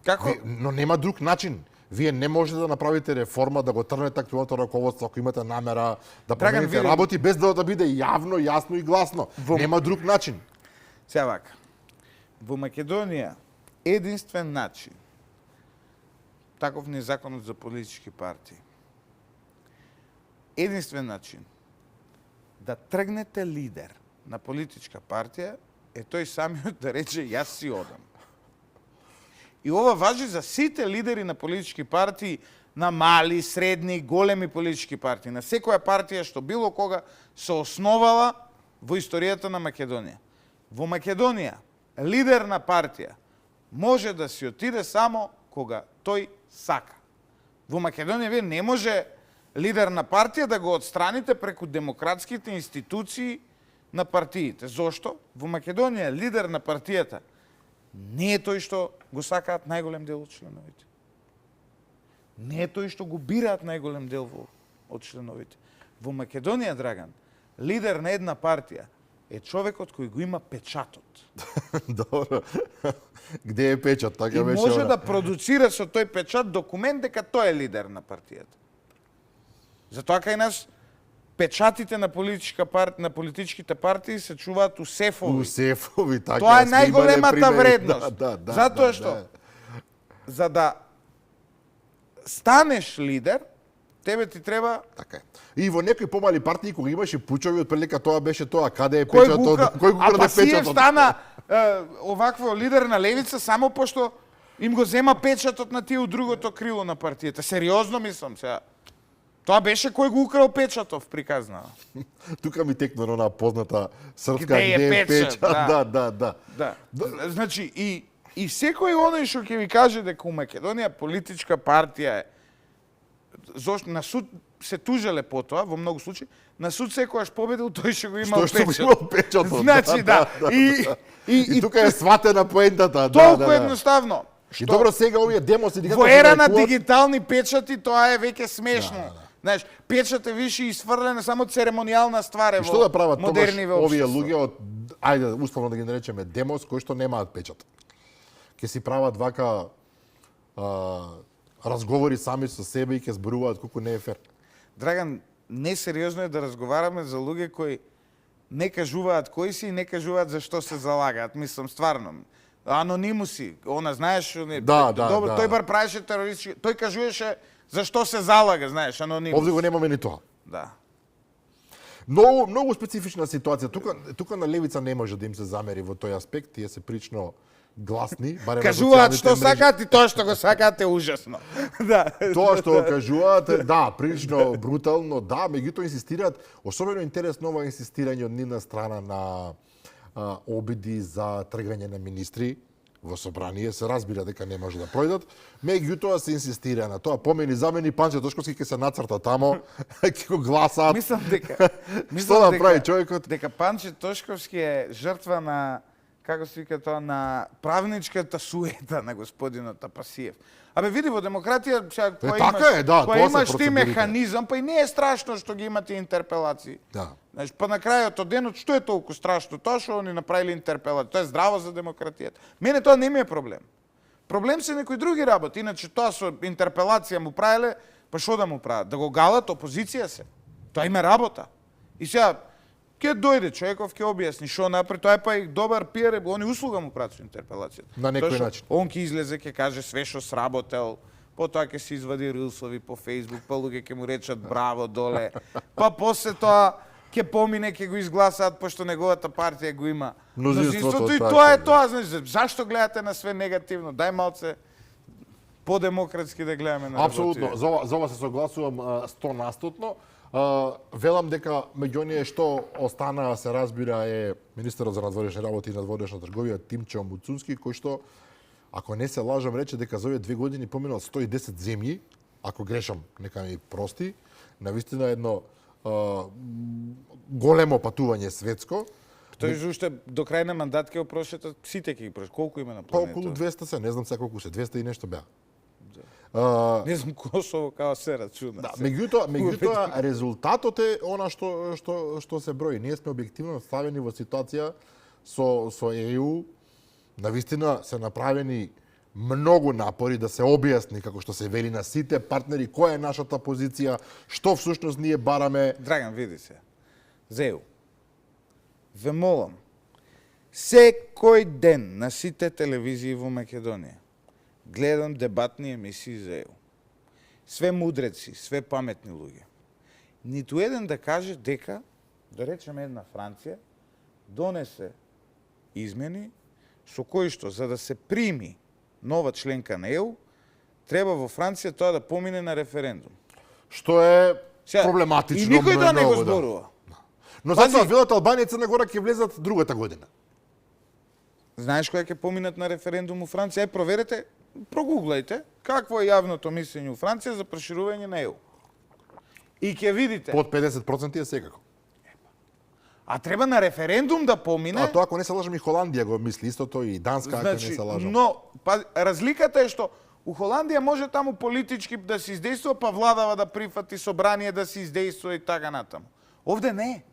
Како? Но нема друг начин. Вие не можете да направите реформа, да го трнете актуелното раководство ако имате намера да промените работи без да биде јавно, јасно и гласно. Нема друг начин. Сега вака. Во Македонија единствен начин, таков не е законот за политички партии, единствен начин да тргнете лидер на политичка партија е тој самиот да рече јас си одам. И ова важи за сите лидери на политички партии, на мали, средни, големи политички партии, на секоја партија што било кога се основала во историјата на Македонија. Во Македонија лидер на партија може да си отиде само кога тој сака. Во Македонија вие не може лидер на партија да го отстраните преку демократските институции на партиите. Зошто? Во Македонија лидер на партијата не е тој што го сакаат најголем дел од членовите. Не е тој што го бираат најголем дел од членовите. Во Македонија, Драган, лидер на една партија е човекот кој го има печатот. Добро. Где е печат? Така и може да продуцира со тој печат документ дека тој е лидер на партијата. Затоа кај нас печатите на политичките партии се чуваат у сефови. У сефови, така. Тоа е најголемата вредност. Да, затоа што за да станеш лидер, тебе ти треба... Така е. И во некои помали партии кога имаше пучови, отприлика тоа беше тоа, каде е печатот, кој го краде печатот. Пасиев стана овакво лидер на левица само пошто им го зема печатот на тие у другото крило на партијата. Сериозно мислам сега. Тоа беше кој го украл печатов, приказна. Тука ми текна на позната српска где е печат. Да. Значи и секој оној што ќе ви каже дека у Македонија политичка партија е зошто на суд се тужеле по тоа во многу случаи, на суд секогаш победил тој што го имал печат. Што имал печатот. Значи да. И тука е сватена поентата, толку едноставно. И добро сега овие демоси во ера на дигитални печати тоа е веќе смешно. Знаеш, печат е више изфрлена само церемонијална ствар е во што да прават модерни овие луѓе од ајде условно да ги наречеме демос кои што немаат печат. Ќе си прават вака разговори сами со себе и ќе зборуваат колку не е фер. Драган, несериозно е да разговараме за луѓе кои не кажуваат кои си и не кажуваат за што се залагаат. Мислам стварно. Анонимуси, она знаеш, добро, тој бар правеше терористички, тој кажуваше за што се залага, знаеш, анонимус. Овде го немаме ни тоа. Да. Многу специфична ситуација. Тука на левица не може да им се замери во тој аспект, тие се прилично гласни, барем кажуваат што сакаат и тоа што го сакаат е ужасно. Да. Тоа што кажуваат, да, прилично брутално, да, меѓутоа инсистираат, особено интересно ова инсистирање од нивна страна на обиди за тргање на министри во собрание, се разбира дека не може да пројдат, меѓутоа се инсистира на тоа, помени замени Панче Тошковски ќе се нацрта тамо, ќе го гласаат. Мислам дека што да прави човекот? Дека Панче Тошковски е жртва на, како се вика тоа, на правничката суета на господинот Тапасиев. Абе види во демократија, кој имаш ти механизам, па и не е страшно што ги имате интерпелации. Да. Знаеш, па на крајот од денот што е толку страшно? Тоа што они направиле интерпелација, тоа е здраво за демократијата. Мене тоа не ми е проблем. Проблем се некои други работи, иначе тоа со интерпелација му правеле, па што да му прават? Да го галат опозиција се. Тоа има работа. И сега ќе дојде човеков, ќе објасни што напред, тоа е па и добар пиар, они услуга му прават со интерпелацијата. На некој начин. Он ќе излезе, ќе каже све што сработел, потоа ќе се извади рилсови по Facebook, па луѓе ќе му речат браво доле, па после тоа ќе помине, ќе го изгласаат, пошто неговата партија го има мнозинството и тоа е тоа, знаеш, зашто гледате на све негативно? Дај малце подемократски да гледаме на апсолутно, за ова се согласувам 100%. Велам дека меѓу оние што остана, се разбира, е министерот за надворешни работи и надворешна трговија Тимче Омбудсмански, кој што, ако не се лажам, рече дека за овие 2 години поминал 110 земји, ако грешам, нека ми прости, навистина едно големо патување светско. Тој уште до крај на мандат ќе опрошетат сите ќе ги прошет. Колку има на планетата? Околу 200 се, не знам сега колку се, 200 и нешто беа. Не знам Косово као се рачуна. Да, меѓутоа резултатот е она што се брои. Ние сме објективно ставени во ситуација со ЕУ, навистина се направени многу напори да се објасни, како што се вели на сите партнери, која е нашата позиција, што всушност ние бараме. Драган, види се. Зеу. Ве молам. Секој ден на сите телевизии во Македонија гледам дебатни емисии за ЕУ. Све мудреци, све паметни луѓе. Ниту еден да каже дека, да речеме една Франција, донесе измени со кои што, за да се прими нова членка на ЕУ, треба во Франција тоа да помине на референдум. Што е проблематично. И никој да не го зборува. Но затоа велат Албанија и Црна Гора ќе влезат другата година. Знаеш која ќе поминат на референдум у Франција? Проверете, прогуглајте какво е јавното мислење у Франција за проширување на ЕУ. И ќе видите. Под 50% е секако. А треба на референдум да помине. А тоа ако не се лажам и Холандија го мисли истото и Данска, ако не се лажам. Но разликата е што у Холандија може таму политички да се издействува, па владава да прифати собрание да се издействува и така натаму. Овде не.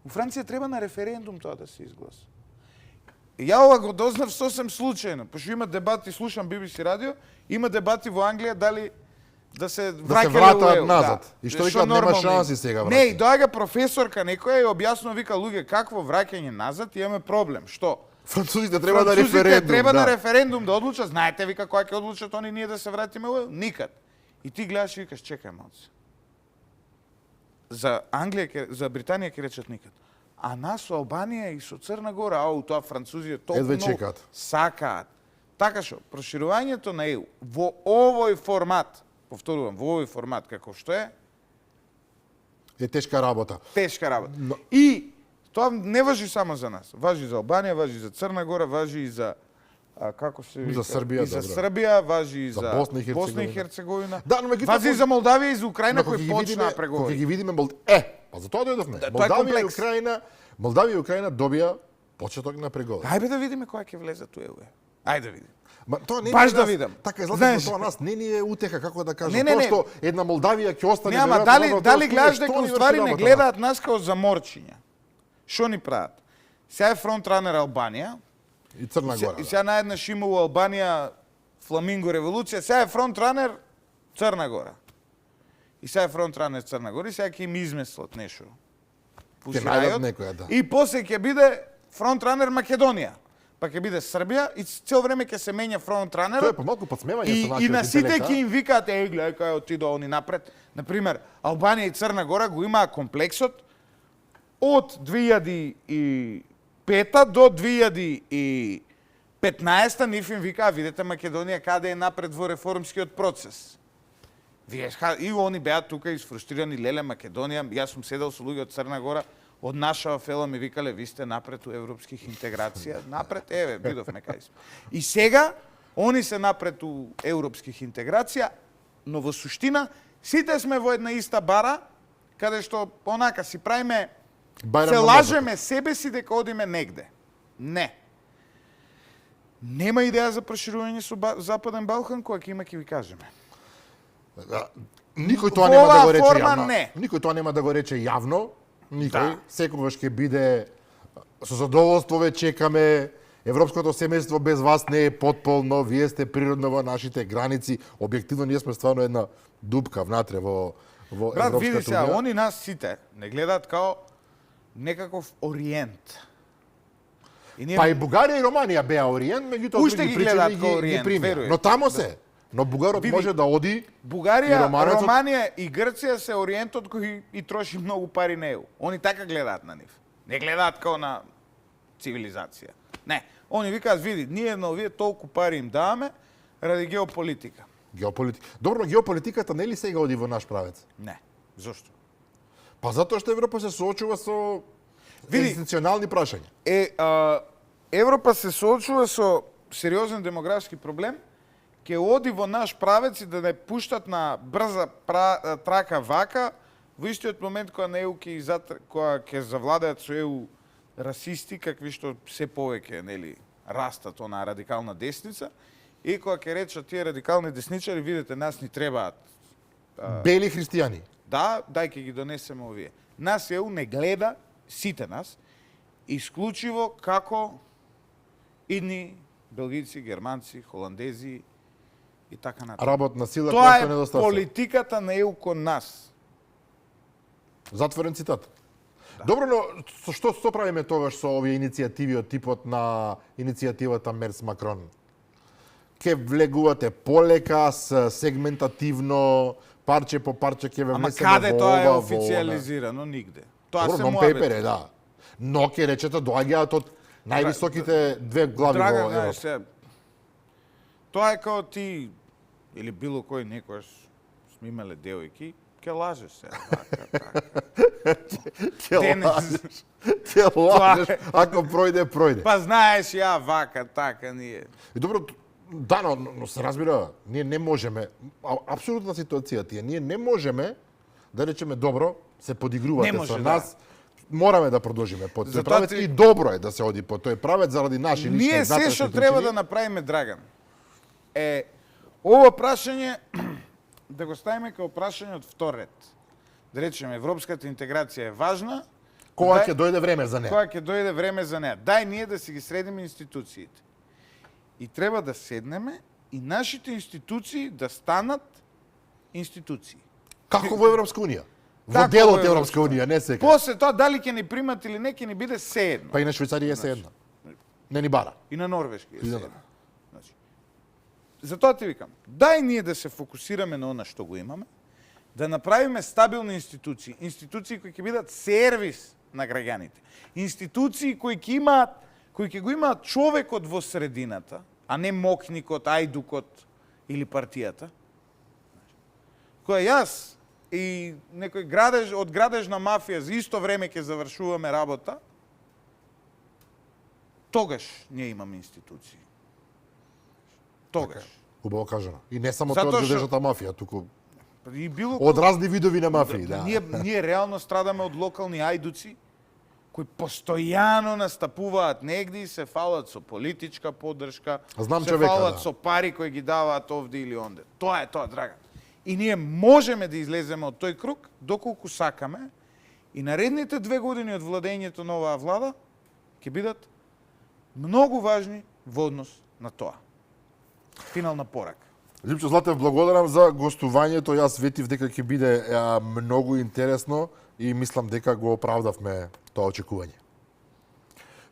У Франција треба на референдум тоа да се изгласа. Ја ова го дознав сосем случајно, пошто има дебати, слушам BBC радио, има дебати во Англија дали да се враќаат назад. Да. И што викаат нема шанси сега враќање. Не, и доаѓа професорка некоја и објаснува, вика луѓе какво враќање назад, имаме проблем. Што? Французите треба на референдум. Треба на референдум да одлучат. Знаете вика која ќе одлучат они ние да се вратиме во никад. И ти гледаш и викаш чекај малце. За Англија, за Британија ќе речат никад. А нас со Албанија и со Црна Гора, тоа французите толку многу сакаат. Така што, проширувањето на ЕУ во овој формат, повторувам, во овој формат како што е тешка работа. Тешка работа. Но... И тоа не важи само за нас. Важи за Албанија, важи за Црна Гора, важи и за како се вика? За Србија, и за Србија, важи и за Босна и Херцеговина. Да, но важи и за Молдавија и за Украина кои почнаа преговори. Кога ги видиме па за тоа дојдовме. Молдавија и Украина добија почеток на преговори. Ајде да видиме која ќе влезе у ЕУ. Ајде да видиме. Ма тоа не баш да видам. Така излага тоа нас не ни е утеха, како да кажам, тоа што една Молдавија ќе остане веројатно. Дали гледаш дека уствари не гледаат нас како заморчиња. Што ни прават? Сега е фронтранер Албанија и Црна Гора. И сега наеднаш има у Албанија Фламинго револуција, сега е фронтранер Црна Гора. И сега е фронтранер Црна Гора и сега ќе им изместат нешто. Да. И после ќе биде фронтранер Македонија. Па ќе биде Србија и цел време ќе се менја фронтранер. Тоа е помалку подсмевање со нашиот и на сите ќе им викаат гледај кај отидоа они напред. Например, Албанија и Црна Гора го имаа комплексот од 2005 до 2015 нив им викаа, видете Македонија каде е напред во реформскиот процес. И они беа тука изфрустрирани, леле Македонија, јас сум седел со луѓе од Црна Гора, од наша фела ми викале, ви сте напред у европских интеграција, напред, еве, бидовме кај сме. И сега, они се напред у европских интеграција, но во суштина, сите сме во една иста бара, каде што, онака, си правиме, се лажеме себе си дека одиме негде. Не. Нема идеја за проширување со Западен Балкан, која ќе има, ќе ви кажеме. Никој тоа нема да го рече форма, јавно. не. Никој тоа нема да го рече јавно. Никој. Секогаш ќе биде со задоволство ве чекаме. Европското семејство без вас не е потполно. Вие сте природно во нашите граници. Објективно ние сме стварно една дупка внатре во Брат, види Европската сега, унија. они нас сите не гледаат као некаков ориент. И ние... Па и Бугарија и Романија беа ориент, меѓутоа Уште други ги причини гледаат као ги ориент, примија. веруjem. Но тамо се. Но бугарот Види, може да оди. Бугарија, и романецот- Романија и Грција се ориентот кој и троши многу пари на ЕУ. Они така гледаат на нив. Не гледаат као на цивилизација. Не. Они викаат, види, ние на овие толку пари им даваме ради геополитика. Геополитика. Добро, геополитиката нели сега оди во наш правец? Не. Зошто? Па затоа што Европа се соочува со Види, екзистенцијални прашања. Европа се соочува со сериозен демографски проблем, ќе оди во наш правец и да не пуштат на брза трака вака, во истиот момент кога на ЕУ кога ќе завладеат со ЕУ расисти, какви што се повеќе нели растат онаа радикална десница, и кога ќе речат тие радикални десничари, видите, нас ни требаат. Бели христијани. Да, дај ќе ги донесеме овие. Нас ЕУ не гледа, сите нас, исклучиво како идни белгици, германци, холандези и така натаму. Работна сила Тоа која што е недостаток. политиката на ЕУ кон нас. Затворен цитат. Добро, но што правиме тогаш со овие иницијативи од типот на иницијативата Мерс Макрон? Ке влегувате полека, сегментативно, парче по парче ќе ве Ама внесеме каде во тоа е ова, официализирано? Нигде. Тоа Добро, се нон-пейпер муабет. е, да. Но ке речете доаѓаат од највисоките две глави Драган, во знаеш, Европа. тоа е као ти или било кој некојаш сме имале девојки, ке лажеш се. Ке денес. лажеш. Ке лажеш. Ако пројде. Па знаеш ја вака, така ние. И добро, да, но се разбира, ние не можеме, апсолутна ситуација ти е, ние не можеме да речеме добро, се подигрувате Не може, со да. нас, мораме да продолжиме по тој Затоа правец ти- и добро е да се оди по тој правец заради наши лични Ние се внатрешни што причини. треба да направиме, Драган, е ова прашање да го ставиме како прашање од втор ред. Да речеме, европската интеграција е важна, Кога дај- ќе дојде време за неа. кога ќе дојде време за неа. Дај ние да си ги средиме институциите. И треба да седнеме и нашите институции да станат институции. Како во Европска унија? Во Како дел во од Европска унија, не сега. После тоа дали ќе ни примат или не, ќе ни биде сеедно. Па и на Швајцарија е се една. Не ни бара. И на норвешки е И на- седно. Значи, затоа ти викам, дај ние да се фокусираме на она што го имаме, да направиме стабилни институции, институции кои ќе бидат сервис на граѓаните, институции кои ќе го имаат човекот во средината, а не мокникот, ајдукот или партијата. Која јас и некој од градежна мафија за исто време ќе завршуваме работа, тогаш ние имаме институции. Тогаш. Убаво кажано. И не само Затоа тоа од што- градежната мафија, туку И било од разни видови на мафии, да. ние реално страдаме од локални ајдуци кои постојано настапуваат негде и се фалат со политичка поддршка, Знам се човека, фалат да. со пари кои ги даваат овде или онде. Тоа е тоа, Драган. И ние можеме да излеземе од тој круг доколку сакаме и наредните 2 години од владењето на оваа влада ќе бидат многу важни во однос на тоа. Финална порака. Липчо Златев, благодарам за гостувањето. Јас ветив дека ќе биде многу интересно и мислам дека го оправдавме тоа очекување.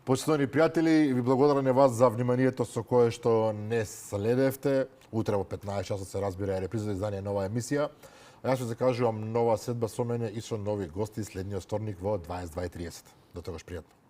Почитувани пријатели, ви благодарам на вас за вниманието со кое што не следевте. Утре во 15 часот се разбира реприза издание на оваа емисија. Јас ќе закажувам нова седба со мене и со нови гости следниот вторник во 22:30. До тогаш пријатно.